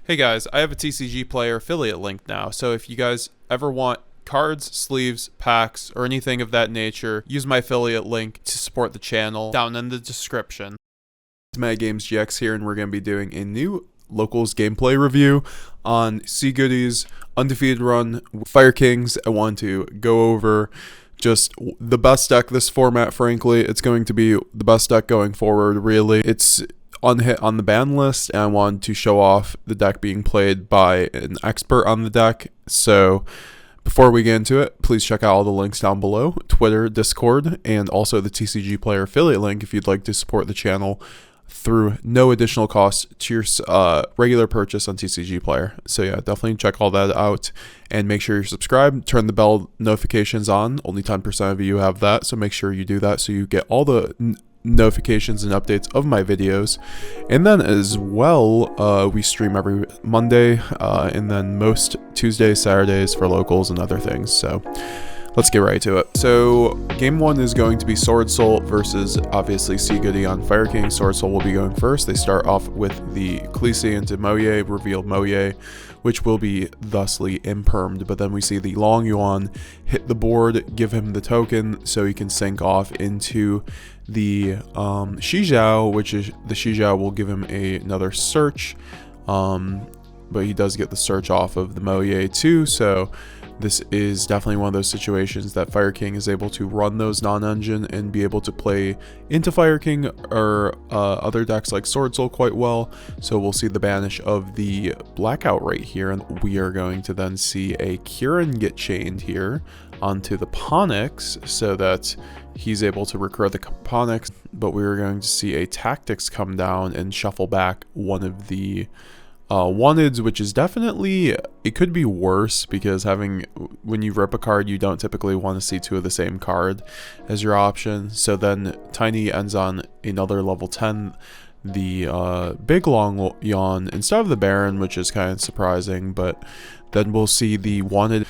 Hey guys, I have a TCG Player affiliate link now, so if you guys ever want cards, sleeves, packs, or anything of that nature, use my affiliate link to support the channel down in the description. It's MetaGamesGX here, and we're going to be doing a new locals gameplay review on Sea Goodies Undefeated run Fire Kings. I want to go over just the best deck this format. Frankly, it's going to be the best deck going forward, really. It's unhit on the ban list, and I wanted to show off the deck being played by an expert on the deck. So before we get into it, please check out all the links down below: Twitter, Discord, and also the TCG Player affiliate link if you'd like to support the channel through no additional cost to your regular purchase on TCG Player. So yeah, definitely check all that out, and make sure you're subscribed. Turn the bell notifications on. Only 10% of you have that, so make sure you do that so you get all the notifications and updates of my videos. And then as well, we stream every Monday, and then most Tuesdays, Saturdays for locals and other things. So let's get right to it. So game one is going to be Swordsoul versus obviously Sea Goody on Fire King. Swordsoul will be going first. They start off with the Khaleesi into Moye, revealed Moye, which will be thusly impermed. But then we see the Long Yuan hit the board, give him the token so he can sink off into the yugioh, which is the yugioh will give him another search. But he does get the search off of the Moye too, so this is definitely one of those situations that Fire King is able to run those non-engine and be able to play into Fire King or other decks like Swordsoul quite well. So we'll see the banish of the Blackout right here, and we are going to then see a Kirin get chained here onto the Ponyx so that he's able to recur the Ponyx. But we are going to see a Tactics come down and shuffle back one of the wanteds, which is definitely, it could be worse, because when you rip a card, you don't typically want to see two of the same card as your option. So then Tiny ends on another level 10, the big Long Yawn instead of the Baron, which is kind of surprising. But then we'll see the wanted,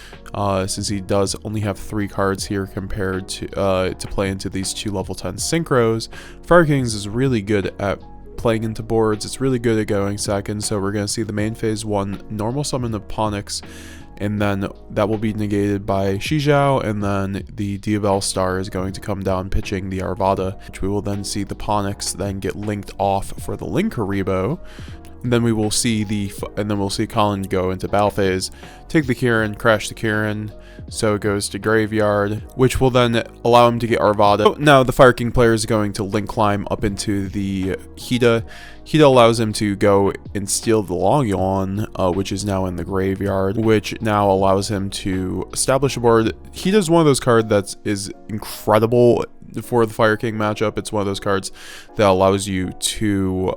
since he does only have 3 cards here compared to play into these 2 level 10 synchros. Fire Kings is really good at playing into boards. It's really good at going second. So we're going to see the main phase 1 normal summon of Ponyx, and then that will be negated by yugioh, and then the Diabell Star is going to come down pitching the Arvada, which we will then see the Ponyx then get linked off for the Linkuriboh. And then we'll see Colin go into battle phase, take the Kirin, crash the Kirin, so it goes to graveyard, which will then allow him to get Arvada. So now the Fire King player is going to link climb up into the Hida. Hida allows him to go and steal the Long Yuan, which is now in the graveyard, which now allows him to establish a board. Hida is one of those cards that is incredible for the Fire King matchup. It's one of those cards that allows you to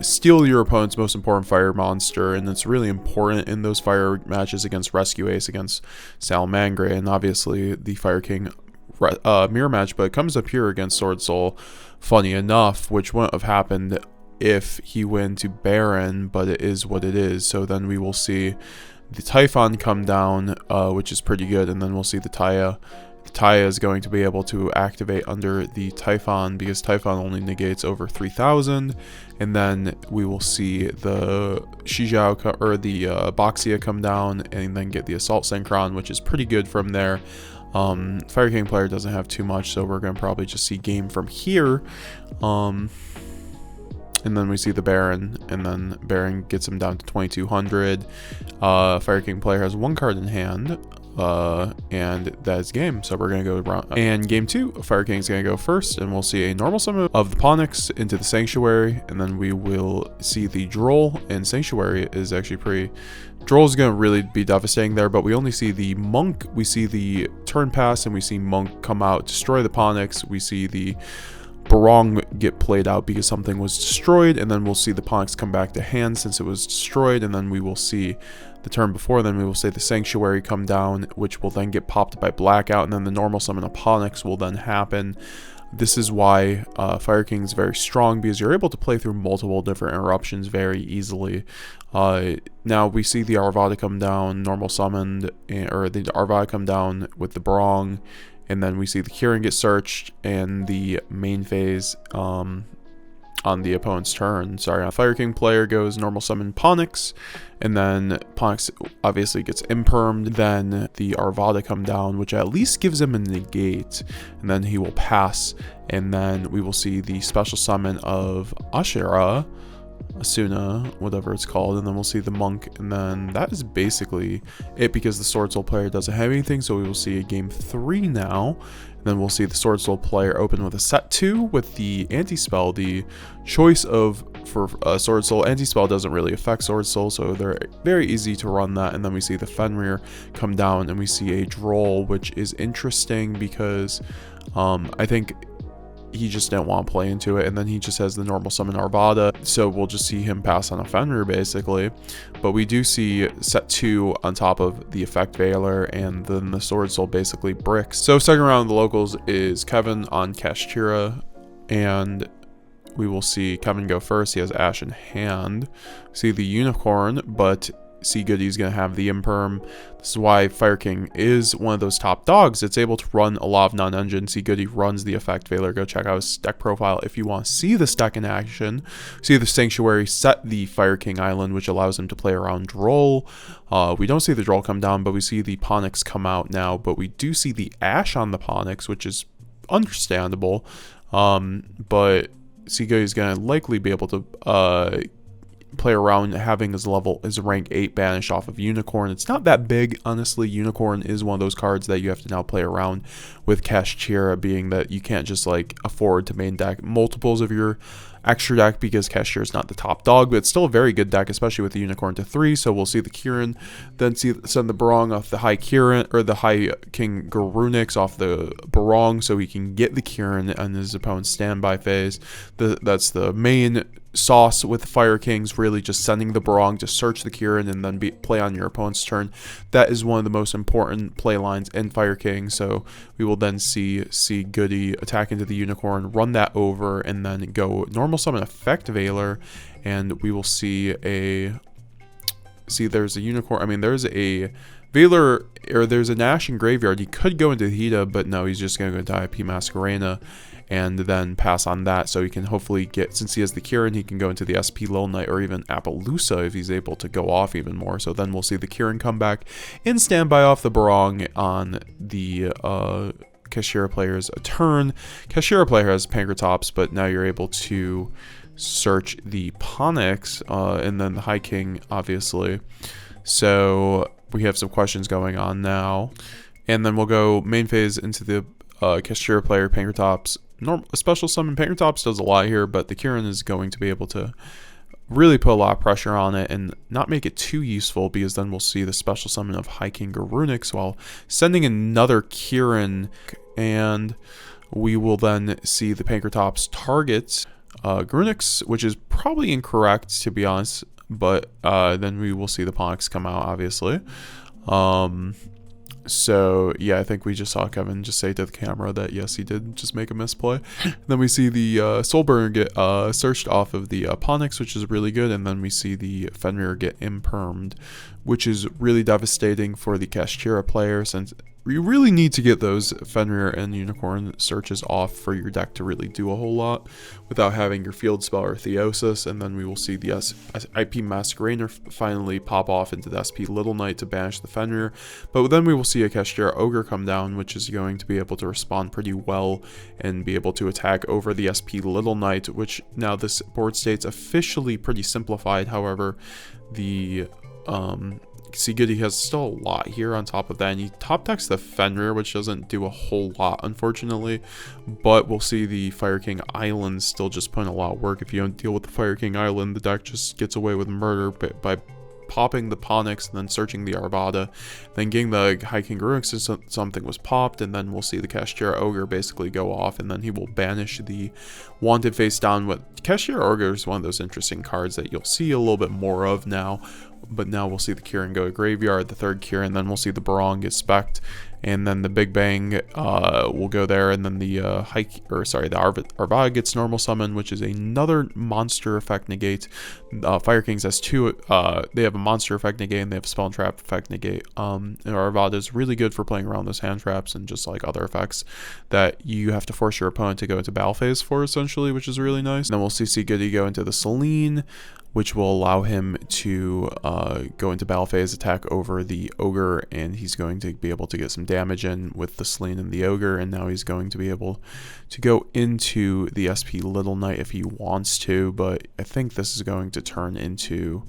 steal your opponent's most important fire monster, and it's really important in those fire matches against Rescue Ace, against Salamangre, and obviously the Fire King mirror match. But it comes up here against Swordsoul, funny enough, which wouldn't have happened if he went to Baron, but it is what it is. So then we will see the Typhon come down, which is pretty good, and then we'll see the Taya. Taya is going to be able to activate under the Typhon, because Typhon only negates over 3,000. And then we will see the yugioh or the Boxia come down, and then get the Assault Synchron, which is pretty good from there. Fire King player doesn't have too much, so we're going to probably just see game from here. And then we see the Baron, and then Baron gets him down to 2,200. Fire King player has 1 card in hand, and that is game. So we're going to go around. And game 2, Fire King's going to go first, and we'll see a normal summon of the Ponyx into the Sanctuary, and then we will see the Droll, and Sanctuary is actually pretty... Droll is going to really be devastating there, but we only see the Monk. We see the turn pass, and we see Monk come out, destroy the Ponyx. We see the Barong get played out because something was destroyed, and then we'll see the Ponyx come back to hand since it was destroyed, and then we will see the turn before, then we will see the Sanctuary come down, which will then get popped by Blackout, and then the normal summon of Ponyx will then happen. This is why Fire King is very strong, because you're able to play through multiple different interruptions very easily. Now we see the Arvada come down, normal summoned, or the Arvada come down with the Barong, and then we see the Kirin get searched, and the main phase on the opponent's turn. Sorry, a Fire King player goes normal summon Ponix, and then Ponix obviously gets impermed. Then the Arvada come down, which at least gives him a negate, and then he will pass, and then we will see the special summon of Kashtira, Asuna, whatever it's called, and then we'll see the monk, and then that is basically it because the Swordsoul player doesn't have anything. So we will see a game 3 now, and then we'll see the Swordsoul player open with a set 2 with the anti-spell. The choice of for Swordsoul, anti-spell doesn't really affect Swordsoul, so they're very easy to run that. And then we see the Fenrir come down, and we see a Droll, which is interesting because I think he just didn't want to play into it, and then he just has the normal summon Arvada, so we'll just see him pass on a Fenrir basically. But we do see set 2 on top of the effect Veiler, and then the Swordsoul basically bricks. So second round of the locals is Kevin on Kashtira, and we will see Kevin go first. He has Ash in hand. See the unicorn, but See Goody's going to have the imperm. This is why Fire King is one of those top dogs. It's able to run a lot of non-engine. See Goody runs the effect Veiler. Go check out his deck profile if you want to see this deck in action. See the Sanctuary set the Fire King Island, which allows him to play around Droll. We don't see the Droll come down, but we see the Ponix come out now. But we do see the Ash on the Ponix, which is understandable. But See Goody's going to likely be able to play around having his rank 8 banished off of Unicorn. It's not that big, honestly. Unicorn is one of those cards that you have to now play around with Kashtira, being that you can't just like afford to main deck multiples of your extra deck because Kashtira is not the top dog, but it's still a very good deck, especially with the Unicorn to 3. So we'll see the Kirin, then send the Barong off the High Kirin, or the High King Garunix off the Barong, so he can get the Kirin on his opponent's standby phase. That's the main sauce with Fire Kings, really just sending the Barong to search the Kirin and then play on your opponent's turn. That is one of the most important play lines in Fire King. So we will then see Goody attack into the Unicorn, run that over, and then go normal summon effect Veiler, and we will see there's a Unicorn. I mean, there's a Veiler, or there's a Nash in graveyard. He could go into Hida, but no, he's just going to go into IP Masquerena and then pass on that, so he can hopefully get, since he has the Kirin, he can go into the SP Lil Knight or even Appaloosa if he's able to go off even more. So then we'll see the Kirin come back and standby off the Barong on the Kashtira player's turn. Kashtira player has Pankratops, but now you're able to search the Ponix and then the High King, obviously. So we have some questions going on now, and then we'll go main phase into the Kashtira player Pankratops. A special summon Pankratops does a lot here, but the Kirin is going to be able to really put a lot of pressure on it and not make it too useful, because then we'll see the special summon of High King Garunix while sending another Kirin, and we will then see the Pankratops target Garunix, which is probably incorrect, to be honest, but then we will see the Ponix come out, obviously. So yeah, I think we just saw Kevin just say to the camera that yes, he did just make a misplay. Then we see the Soulburner get searched off of the Ponix, which is really good, and then we see the Fenrir get impermed, which is really devastating for the Kashtira player, since you really need to get those Fenrir and Unicorn searches off for your deck to really do a whole lot without having your field spell or Theosis. And then we will see the IP Masquerader finally pop off into the SP Little Knight to banish the Fenrir. But then we will see a Kashtira Ogre come down, which is going to be able to respond pretty well and be able to attack over the SP Little Knight, which now this board state's officially pretty simplified. However, the See Goody has still a lot here on top of that, and he top decks the Fenrir, which doesn't do a whole lot, unfortunately. But we'll see the Fire King Island still just putting a lot of work. If you don't deal with the Fire King Island, the deck just gets away with murder by popping the Ponix and then searching the Arvada, then getting the High King Garunix if something was popped, and then we'll see the Kashtira Ogre basically go off, and then he will banish the wanted face down. What Kashtira Ogre is one of those interesting cards that you'll see a little bit more of now. But now we'll see the Kirin go to graveyard, the third Kirin, then we'll see the Barong get spec'd, and then the Big Bang will go there, and then the the Arvada gets normal summon, which is another monster effect negate. Fire Kings has two. They have a monster effect negate, and they have a spell and trap effect negate. And Arvada is really good for playing around those hand traps and just like other effects that you have to force your opponent to go into battle phase for, essentially, which is really nice. And then we'll see Sigurd go into the Selene, which will allow him to go into battle phase, attack over the Ogre, and he's going to be able to get some damage in with the Selene and the Ogre, and now he's going to be able to go into the SP Little Knight if he wants to, but I think this is going to turn into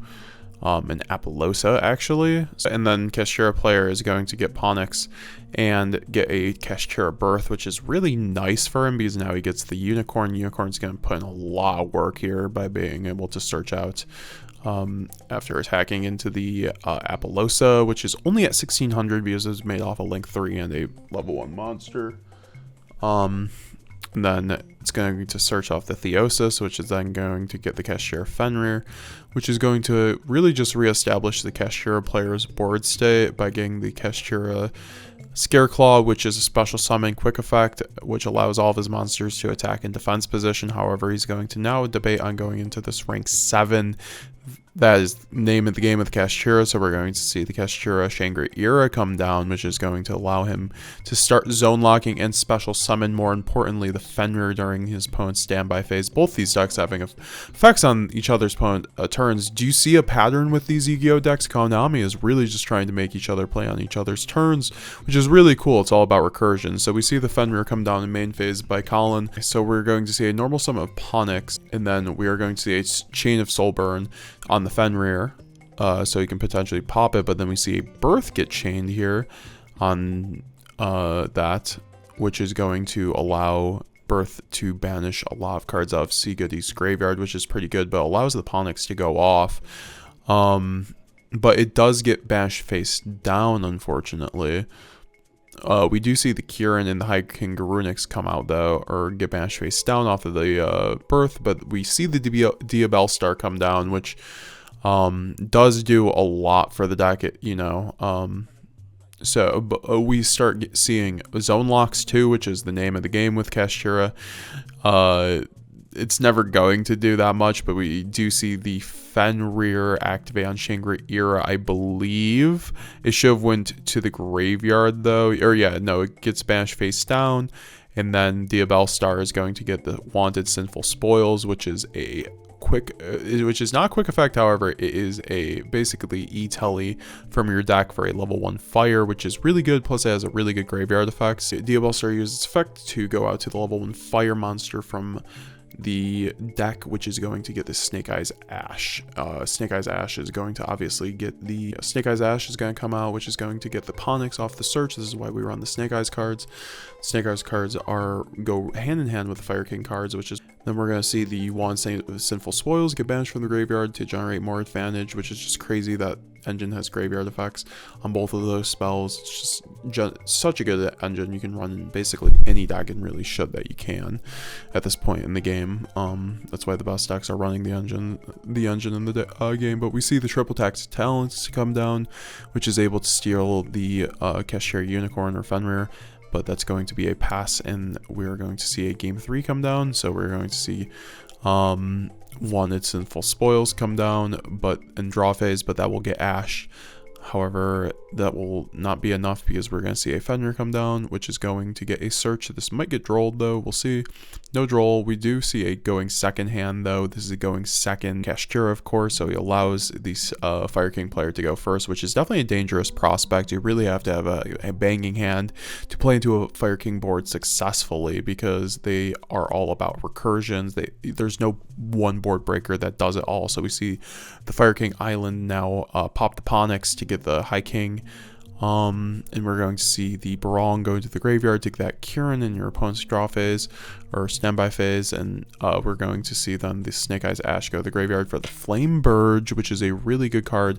an Appaloosa, actually. And then Kashtira player is going to get Ponix and get a Kashtira Birth, which is really nice for him because now he gets the Unicorn. Unicorn's going to put in a lot of work here by being able to search out after attacking into the Appaloosa, which is only at 1600 because it's made off a Link 3 and a level 1 monster. And then it's going to search off the Theosis, which is then going to get the Kashtira Fenrir, which is going to really just reestablish the Kashtira player's board state by getting the Kashtira Scareclaw, which is a special summon quick effect, which allows all of his monsters to attack in defense position. However, he's going to now debate on going into this rank 7. That is the name of the game with the Kashtira, so we're going to see the Kashtira Shangri-Ira come down, which is going to allow him to start zone locking and special summon, more importantly, the Fenrir during his opponent's standby phase. Both these decks having effects on each other's opponent turns. Do you see a pattern with these Yu-Gi-Oh decks? Konami is really just trying to make each other play on each other's turns, which is really cool. It's all about recursion. So we see the Fenrir come down in main phase by Colin. So we're going to see a normal summon of Ponix, and then we are going to see a Chain of Soulburn on the Fenrir, so you can potentially pop it, but then we see a Birth get chained here on that, which is going to allow Birth to banish a lot of cards out of Sigurd's graveyard, which is pretty good, but allows the Ponix to go off. But it does get banished face down, unfortunately. We do see the Kieran and the High King Garunix come out, though, or get banished face down off of the Birth, but we see the Diabell Star come down, which does do a lot for the deck, you know. So we start seeing Zone Locks too, which is the name of the game with Kashtira. It's never going to do that much, but we do see the Fenrir activate on Shangri-Ira, I believe. It should have went to the graveyard, though. Or yeah, no, it gets banished face down. And then Diabell Star is going to get the Wanted Sinful Spoils, which is a which is not a quick effect, however, it is a basically E-Telly from your deck for a level 1 fire, which is really good, plus it has a really good graveyard effect. Diabell Star uses its effect to go out to the level 1 fire monster from the deck, which is going to get the Snake Eyes Ash. Snake Eyes Ash is going to obviously get the Snake Eyes Ash is going to come out, which is going to get the Ponix off the search. This is why we run the Snake Eyes cards. Snake Eyes cards go hand in hand with the Fire King cards, which is then we're going to see the Sinful Spoils get banished from the graveyard to generate more advantage, which is just crazy that engine has graveyard effects on both of those spells. It's just such a good engine. You can run basically any deck, and really should that you can at this point in the game. That's why the best decks are running the engine in the game. But we see the triple tax talents come down, which is able to steal the Kashtira Unicorn or Fenrir, but that's going to be a pass, and we're going to see a game 3 come down. So we're going to see Wanted Sinful Spoils come down, but in draw phase, but that will get Ash. However, that will not be enough because we're going to see a Fenrir come down, which is going to get a search. This might get drolled, though. We'll see. No droll. We do see a going second hand, though. This is a going second Kashtira, of course, so he allows the Fire King player to go first, which is definitely a dangerous prospect. You really have to have a banging hand to play into a Fire King board successfully, because they are all about recursions. There's no one board breaker that does it all. So we see the Fire King Island now pop the Ponix to get the High King, and we're going to see the Barong go into the graveyard to get that Kieran in your opponent's draw phase or standby phase, and we're going to see then the Snake Eyes Ash go to the graveyard for the Flame Burge, which is a really good card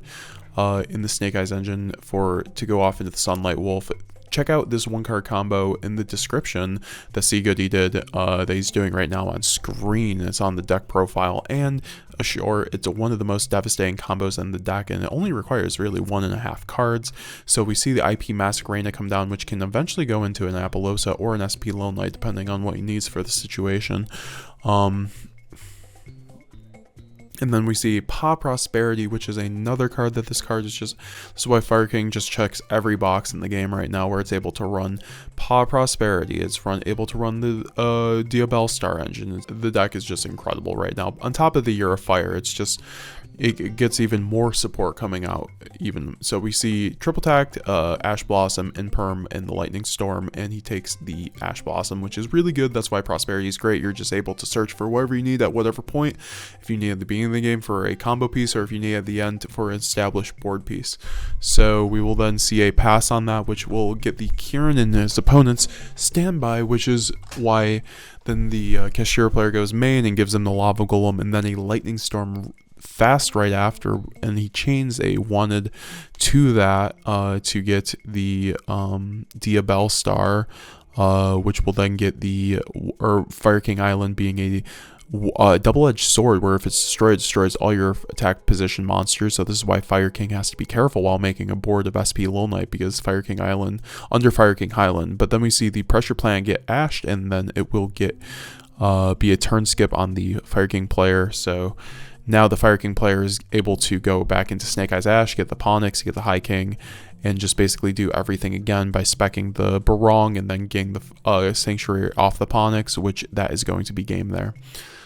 in the Snake Eyes engine to go off into the Sunlight Wolf. check out this 1-card combo in the description that Sigurdi did that he's doing right now on screen. It's on the deck profile, and sure, it's one of the most devastating combos in the deck, and it only requires really 1.5 cards. So we see the IP Masquerena come down, which can eventually go into an Apollosa or an SP Lone Knight, depending on what he needs for the situation. And then we see Pa Prosperity, which is another card that this card is just, this is why Fire King just checks every box in the game right now, where it's able to run Pa Prosperity. It's able to run the Diabell Star engine. The deck is just incredible right now. On top of the Year of Fire, it's just, it gets even more support coming out. Even so, we see triple tacked Ash Blossom, Imperm, and the Lightning Storm, and he takes the Ash Blossom, which is really good. That's why Prosperity is great. You're just able to search for whatever you need at whatever point. If you need at the beginning of the game for a combo piece, or if you need at the end for an established board piece. So we will then see a pass on that, which will get the Kieran and his opponent's standby, which is why then the Kashtira player goes main and gives him the Lava Golem, and then a Lightning Storm fast right after, and he chains a wanted to that to get the Diabell Star, which will then get the Fire King Island being a double-edged sword, where if it's destroyed, it destroys all your attack position monsters. So this is why Fire King has to be careful while making a board of SP Lone Knight, because Fire King Island, under Fire King Island. But then we see the Pressure Plant get ashed, and then it will get be a turn skip on the Fire King player. So now the Fire King player is able to go back into Snake Eyes Ash, get the Ponix, get the High King, and just basically do everything again by speccing the Barong and then getting the Sanctuary off the Ponix, which that is going to be game there.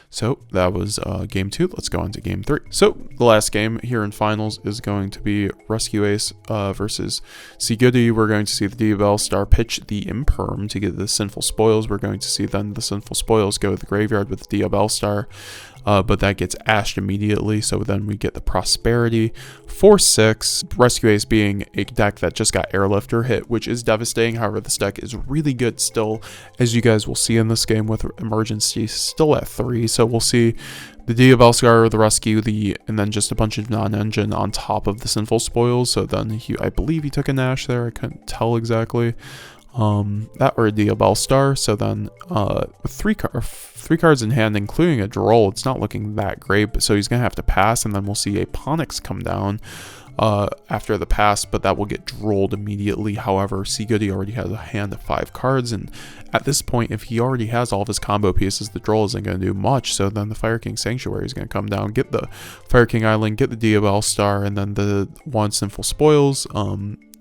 So that was game 2. Let's go on to game 3. So the last game here in finals is going to be Rescue Ace versus Sigurdi. We're going to see the Diabell Star pitch the Imperm to get the Sinful Spoils. We're going to see then the Sinful Spoils go to the graveyard with the Diabell Star. But that gets ashed immediately, so then we get the Prosperity. 4-6, Rescue Ace being a deck that just got Airlifter hit, which is devastating. However, this deck is really good still, as you guys will see in this game, with Emergency still at 3. So we'll see the Diabell Star, the Rescue, and then just a bunch of non-engine on top of the Sinful Spoils. So then I believe he took a Nash there, I couldn't tell exactly. That or a Diabell Star. So then with three cards in hand, including a Droll, it's not looking that great, so he's gonna have to pass, and then we'll see a Ponix come down after the pass, but that will get drolled immediately. However, Sigurdi already has a hand of 5 cards, and at this point, if he already has all of his combo pieces, the Droll isn't going to do much. So then the Fire King Sanctuary is going to come down, get the Fire King Island, get the Diabell Star, and then the one Sinful Spoils.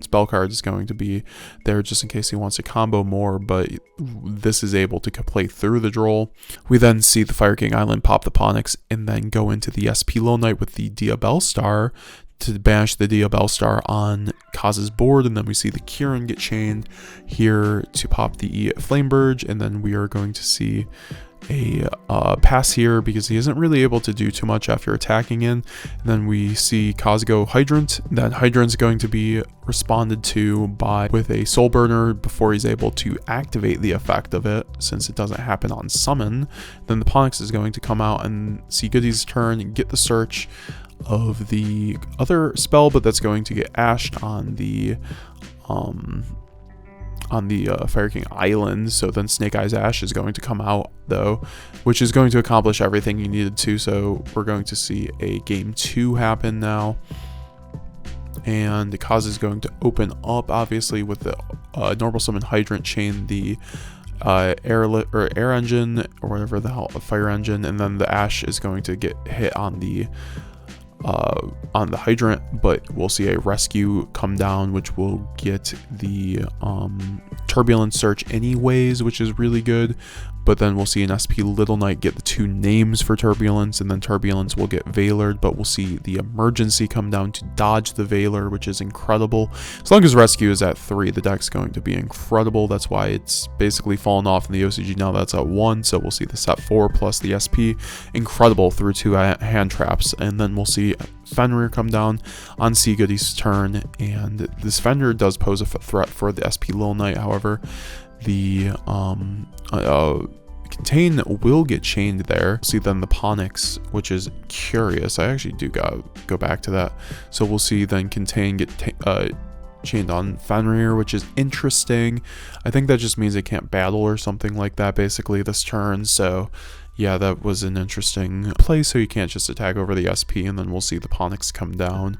Spell card is going to be there just in case he wants to combo more, but this is able to play through the Droll. We then see the Fire King Island pop the Ponix and then go into the SP Lone Knight with the Diabell Star to banish the Diabell Star on Kaz's board, and then we see the Kieran get chained here to pop the Flamebird, and then we are going to see a pass here because he isn't really able to do too much after attacking in. And then we see Kaz go Hydrant. Then Hydrant's going to be responded to with a Soul Burner before he's able to activate the effect of it, since it doesn't happen on summon. Then the Ponix is going to come out and see Goody's turn and get the search of the other spell, but that's going to get ashed on the Fire King Island. So then Snake Eyes Ash is going to come out though, which is going to accomplish everything you needed to. So we're going to see a game 2 happen now, and the Kaz is going to open up obviously with the normal summon Hydrant, chain the air engine or whatever the hell, fire engine, and then the Ash is going to get hit on the Hydrant, but we'll see a Rescue come down, which will get the Turbulence Search anyways, which is really good. But then we'll see an SP Little Knight get the 2 names for Turbulence, and then Turbulence will get Veilored, but we'll see the Emergency come down to dodge the Veilor, which is incredible. As long as Rescue is at 3, the deck's going to be incredible. That's why it's basically fallen off in the OCG now. That's at 1, so we'll see this at 4 plus the SP. Incredible through 2 hand traps, and then we'll see Fenrir come down on Sigurdi's turn, and this Fenrir does pose a threat for the SP Lil Knight. However, the Contain will get chained there. See then the Ponix, which is curious. I actually do go back to that. So we'll see then Contain get chained on Fenrir, which is interesting. I think that just means it can't battle or something like that basically this turn. So yeah, that was an interesting play. So you can't just attack over the SP, and then we'll see the Ponix come down.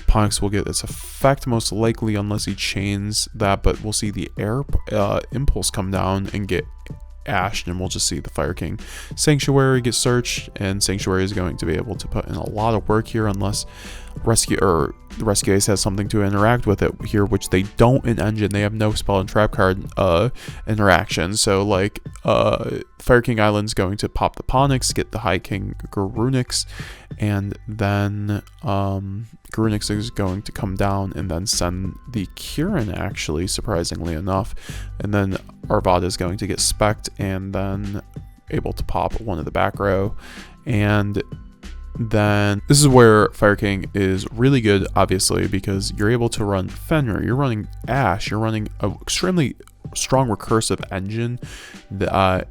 Ponix will get its effect most likely unless he chains that, but we'll see the air impulse come down and get ashed, and we'll just see the Fire King Sanctuary get searched, and Sanctuary is going to be able to put in a lot of work here unless the Rescue Ace has something to interact with it here, which they don't in Engine. They have no spell and trap card interaction. So like Fire King Island's going to pop the Ponix, get the High King Garunix, and then Garunix is going to come down and then send the Kirin, actually, surprisingly enough. And then Arvada is going to get specced and then able to pop one of the back row. And then this is where Fire King is really good, obviously, because you're able to run Fenrir, you're running Ash, you're running an extremely strong recursive engine that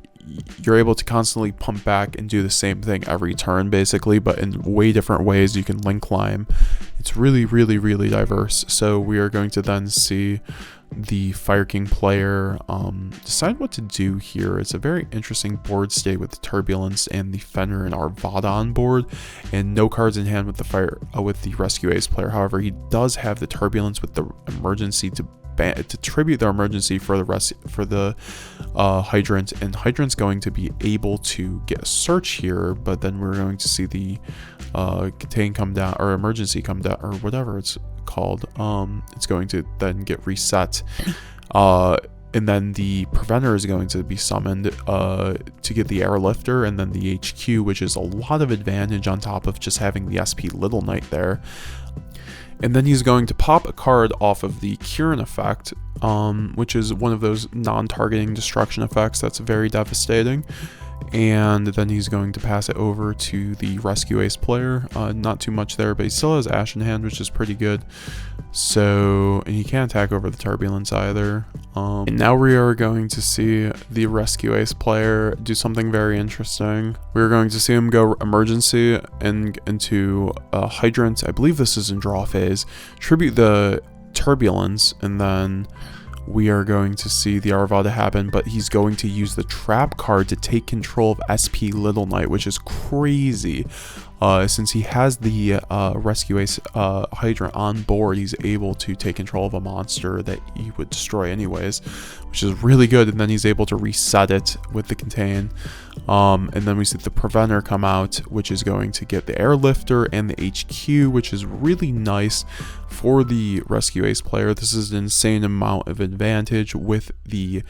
you're able to constantly pump back and do the same thing every turn basically, but in way different ways. You can link climb. It's really, really, really diverse. So we are going to then see the Fire King player decide what to do here. It's a very interesting board state with the Turbulence and the Fenrir and Arvada on board, and no cards in hand with the Rescue Ace player. However, he does have the Turbulence with the emergency to tribute their emergency for the Hydrant, and Hydrant's going to be able to get a search here, but then we're going to see the contain come down, or emergency come down, or whatever it's called. It's going to then get reset, and then the Preventer is going to be summoned to get the Airlifter, and then the HQ, which is a lot of advantage on top of just having the SP Little Knight there. And then he's going to pop a card off of the Kirin effect, which is one of those non-targeting destruction effects that's very devastating. And then he's going to pass it over to the Rescue Ace player. Not too much there, but he still has Ash in hand, which is pretty good. So, and he can't attack over the Turbulence either. And now we are going to see the Rescue Ace player do something very interesting. We're going to see him go emergency and into Hydrant. I believe this is in draw phase. Tribute the Turbulence, and then we are going to see the Arvada happen, but he's going to use the trap card to take control of SP Little Knight, which is crazy. Since he has the Rescue Ace Hydrant on board, he's able to take control of a monster that he would destroy anyways, which is really good. And then he's able to reset it with the contain. And then we see the Preventer come out, which is going to get the Airlifter and the HQ, which is really nice for the Rescue Ace player. This is an insane amount of advantage with the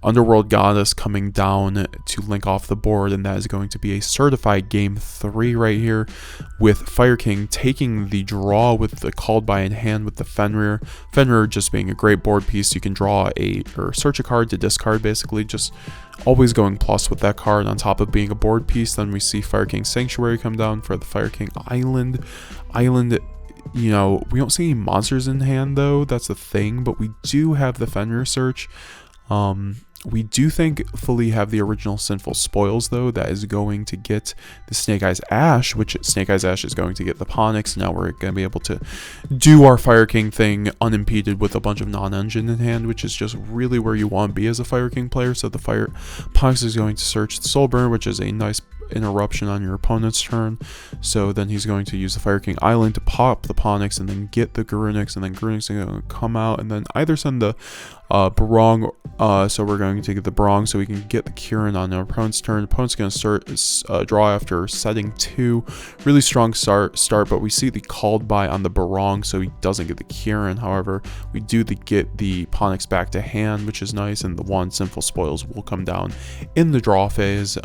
Underworld Goddess coming down to link off the board, and that is going to be a certified game 3 right here, with Fire King taking the draw with the Called By in hand with the Fenrir. Fenrir just being a great board piece. You can draw or search a card to discard, basically, just always going plus with that card on top of being a board piece. Then we see Fire King Sanctuary come down for the Fire King Island. You know, we don't see any monsters in hand though, that's the thing, but we do have the Fenrir search. We do thankfully have the original Sinful Spoils though, that is going to get the Snake Eyes Ash, which Snake Eyes Ash is going to get the Ponix. Now we're going to be able to do our Fire King thing unimpeded with a bunch of non-engine in hand, which is just really where you want to be as a Fire King player. So the Ponix is going to search the Soulburn, which is a nice interruption on your opponent's turn. So then he's going to use the Fire King Island to pop the Ponix and then get the Garunix, and then Garunix is going to come out and then either send the Barong, so we're going to get the Barong so we can get the Kirin on our opponent's turn. The opponent's going to draw after setting 2. Really strong start, but we see the Called By on the Barong, so he doesn't get the Kirin. However, we do get the Ponix back to hand, which is nice, and the one Sinful Spoils will come down in the draw phase,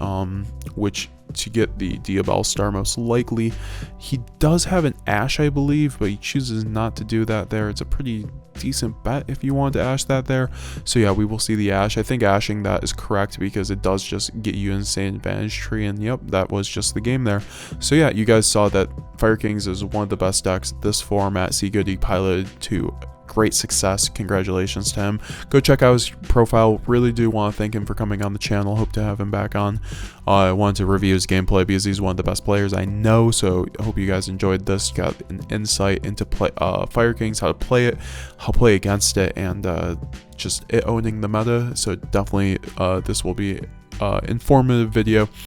which to get the Diabell Star most likely. He does have an Ash, I believe, but he chooses not to do that there. It's a pretty decent bet if you want to Ash that there. So yeah, we will see the Ash. I think Ashing that is correct because it does just get you insane advantage tree, and yep, that was just the game there. So yeah, you guys saw that Fire Kings is one of the best decks this format. See Goody piloted to great success. Congratulations to him. Go check out his profile. Really do want to thank him for coming on the channel. Hope to have him back on. I wanted to review his gameplay because he's one of the best players I know, so I hope you guys enjoyed this. Got an insight into Fire Kings, how to play it, how to play against it, and just it owning the meta. So definitely this will be informative video.